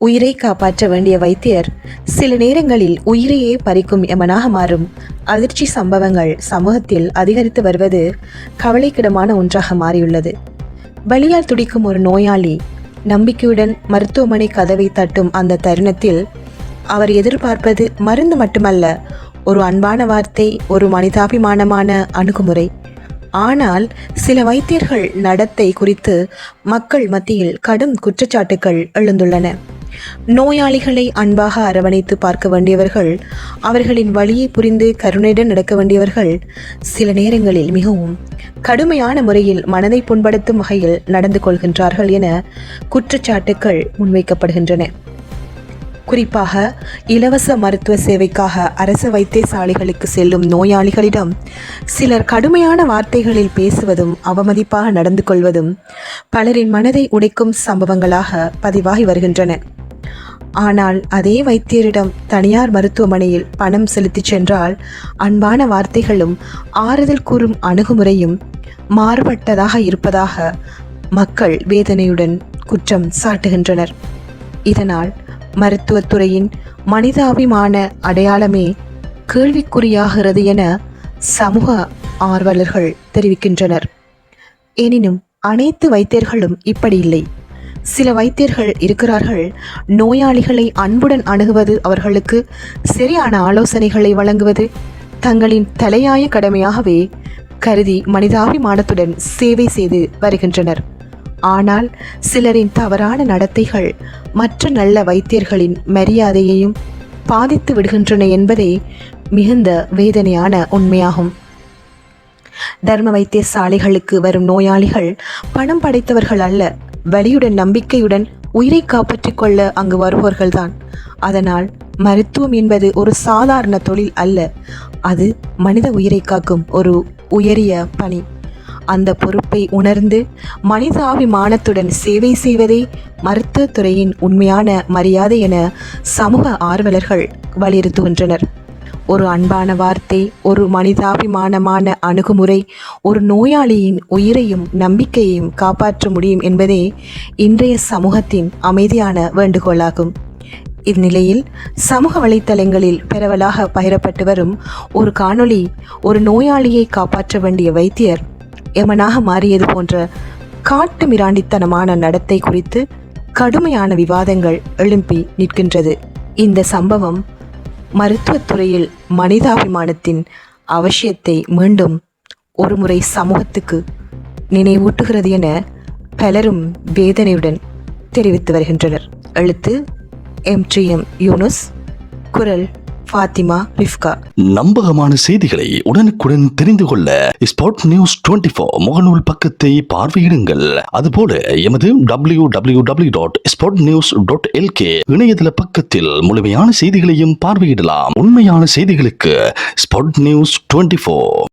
உயிரை காப்பாற்ற வேண்டிய வைத்தியர் சில நேரங்களில் உயிரையே பறிக்கும் யமனாக மாறும் அதிர்ச்சி சம்பவங்கள் சமூகத்தில் அதிகரித்து வருவது கவலைக்கிடமான ஒன்றாக மாறியுள்ளது. வலியால் துடிக்கும் ஒரு நோயாளி நம்பிக்கையுடன் மருத்துவமனை கதவை தட்டும் அந்த தருணத்தில் அவர் எதிர்பார்ப்பது மருந்து மட்டுமல்ல, ஒரு அன்பான வார்த்தை, ஒரு மனிதாபிமானமான அணுகுமுறை. ஆனால் சில வைத்தியர்கள் நடத்தை குறித்து மக்கள் மத்தியில் கடும் குற்றச்சாட்டுகள் எழுந்துள்ளன. நோயாளிகளை அன்பாக அரவணைத்து பார்க்க வேண்டியவர்கள், அவர்களின் வலியை புரிந்து கருணையுடன் நடக்க வேண்டியவர்கள் சில நேரங்களில் மிகவும் கடுமையான முறையில் மனதை புண்படுத்தும் வகையில் நடந்து கொள்கின்றார்கள் என குற்றச்சாட்டுகள் முன்வைக்கப்படுகின்றன. குறிப்பாக இலவச மருத்துவ சேவைக்காக அரசு வைத்தியசாலைகளுக்கு செல்லும் நோயாளிகளிடம் சிலர் கடுமையான வார்த்தைகளில் பேசுவதும் அவமதிப்பாக நடந்து கொள்வதும் பலரின் மனதை உடைக்கும் சம்பவங்களாக பதிவாகி வருகின்றன. ஆனால் அதே வைத்தியரிடம் தனியார் மருத்துவமனையில் பணம் செலுத்திச் சென்றால் அன்பான வார்த்தைகளும் ஆறுதல் கூறும் அணுகுமுறையும் மாறுபட்டதாக இருப்பதாக மக்கள் வேதனையுடன் குற்றம் சாட்டுகின்றனர். இதனால் மருத்துவத்துறையின் மனிதாபிமான அடையாளமே கேள்விக்குறியாகிறது என சமூக ஆர்வலர்கள் தெரிவிக்கின்றனர். எனினும் அனைத்து வைத்தியர்களும் இப்படி இல்லை. சில வைத்தியர்கள் இருக்கிறார்கள், நோயாளிகளை அன்புடன் அணுகுவது, அவர்களுக்கு சரியான ஆலோசனைகளை வழங்குவது தங்களின் தலையாய கடமையாகவே கருதி மனிதாபிமானத்துடன் சேவை செய்து வருகின்றனர். ஆனால் சிலரின் தவறான நடத்தைகள் மற்ற நல்ல வைத்தியர்களின் மரியாதையையும் பாதித்து விடுகின்றன என்பதே மிகுந்த வேதனையான உண்மையாகும். தர்ம வைத்தியசாலைகளுக்கு வரும் நோயாளிகள் பணம் படைத்தவர்கள் அல்ல, வலியுடன் நம்பிக்கையுடன் உயிரை காப்பாற்றிக் கொள்ள அங்கு வருபவர்கள்தான். அதனால் மருத்துவம் என்பது ஒரு சாதாரண தொழில் அல்ல, அது மனித உயிரை காக்கும் ஒரு உயரிய பணி. அந்த பொறுப்பை உணர்ந்து மனிதாபிமானத்துடன் சேவை செய்வதே மருத்துவத்துறையின் உண்மையான மரியாதை என சமூக ஆர்வலர்கள் வலியுறுத்துகின்றனர். ஒரு அன்பான வார்த்தை, ஒரு மனிதாபிமானமான அணுகுமுறை ஒரு நோயாளியின் உயிரையும் நம்பிக்கையையும் காப்பாற்ற முடியும் என்பதே இன்றைய சமூகத்தின் அமைதியான வேண்டுகோளாகும். இந்நிலையில் சமூக வலைத்தளங்களில் பரவலாக பகிரப்பட்டு வரும் ஒரு காணொளி ஒரு நோயாளியை காப்பாற்ற வேண்டிய வைத்தியர் யமனாக மாறியது போன்ற காட்டு மிராண்டித்தனமான நடத்தை குறித்து கடுமையான விவாதங்கள் எழுப்பி நிற்கின்றது. இந்த சம்பவம் மருத்துவத்துறையில் மனிதாபிமானத்தின் அவசியத்தை மீண்டும் ஒருமுறை சமூகத்துக்கு நினைவூட்டுகிறது என பலரும் வேதனையுடன் தெரிவித்து வருகின்றனர். எழுத்து MTM யூனுஸ், குரல் ஃபாத்திமா ரிஃப்கா. நம்பகமான செய்திகளை உடனுக்குடன் தெரிந்து கொள்ள ஸ்பாட் நியூஸ் 24 முகநூல் பக்கத்தை பார்வையிடுங்கள். அதுபோல எமது www.spotnews.lk இணையதள பக்கத்தில் முழுமையான செய்திகளையும் பார்வையிடலாம். உண்மையான செய்திகளுக்கு ஸ்பாட் நியூஸ் 24.